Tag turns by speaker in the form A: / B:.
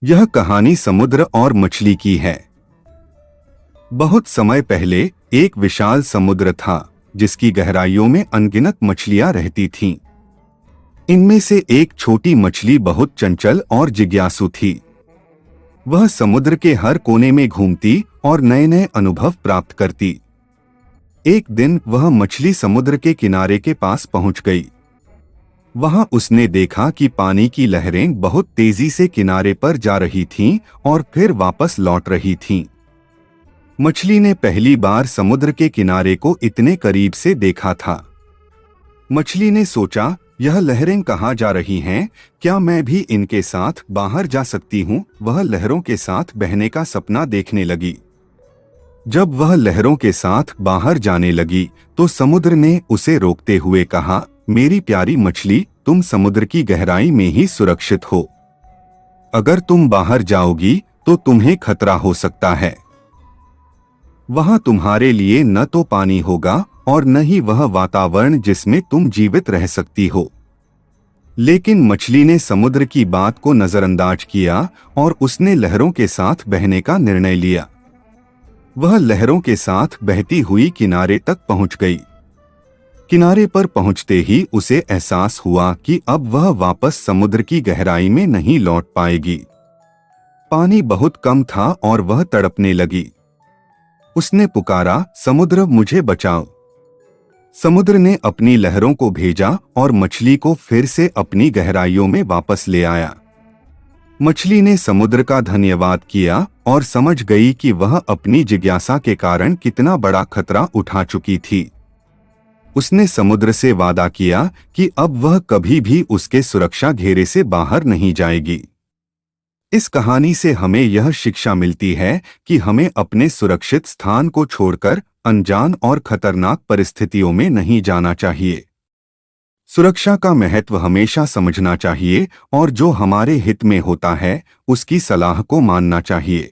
A: यह कहानी समुद्र और मछली की है। बहुत समय पहले एक विशाल समुद्र था जिसकी गहराइयों में अनगिनत मछलियां रहती थीं। इनमें से एक छोटी मछली बहुत चंचल और जिज्ञासु थी। वह समुद्र के हर कोने में घूमती और नए नए अनुभव प्राप्त करती। एक दिन वह मछली समुद्र के किनारे के पास पहुंच गई। वहां उसने देखा कि पानी की लहरें बहुत तेजी से किनारे पर जा रही थीं और फिर वापस लौट रही थीं। मछली ने पहली बार समुद्र के किनारे को इतने करीब से देखा था। मछली ने सोचा, यह लहरें कहाँ जा रही हैं? क्या मैं भी इनके साथ बाहर जा सकती हूँ? वह लहरों के साथ बहने का सपना देखने लगी। जब वह लहरों के साथ बाहर जाने लगी तो समुद्र ने उसे रोकते हुए कहा, मेरी प्यारी मछली, तुम समुद्र की गहराई में ही सुरक्षित हो। अगर तुम बाहर जाओगी तो तुम्हें खतरा हो सकता है। वहां तुम्हारे लिए न तो पानी होगा और न ही वह वातावरण जिसमें तुम जीवित रह सकती हो। लेकिन मछली ने समुद्र की बात को नजरअंदाज किया और उसने लहरों के साथ बहने का निर्णय लिया। वह लहरों के साथ बहती हुई किनारे तक पहुंच गई। किनारे पर पहुंचते ही उसे एहसास हुआ कि अब वह वापस समुद्र की गहराई में नहीं लौट पाएगी। पानी बहुत कम था और वह तड़पने लगी। उसने पुकारा, समुद्र, मुझे बचाओ। समुद्र ने अपनी लहरों को भेजा और मछली को फिर से अपनी गहराइयों में वापस ले आया। मछली ने समुद्र का धन्यवाद किया और समझ गई कि वह अपनी जिज्ञासा के कारण कितना बड़ा खतरा उठा चुकी थी। उसने समुद्र से वादा किया कि अब वह कभी भी उसके सुरक्षा घेरे से बाहर नहीं जाएगी। इस कहानी से हमें यह शिक्षा मिलती है कि हमें अपने सुरक्षित स्थान को छोड़कर अनजान और खतरनाक परिस्थितियों में नहीं जाना चाहिए। सुरक्षा का महत्व हमेशा समझना चाहिए और जो हमारे हित में होता है उसकी सलाह को मानना चाहिए।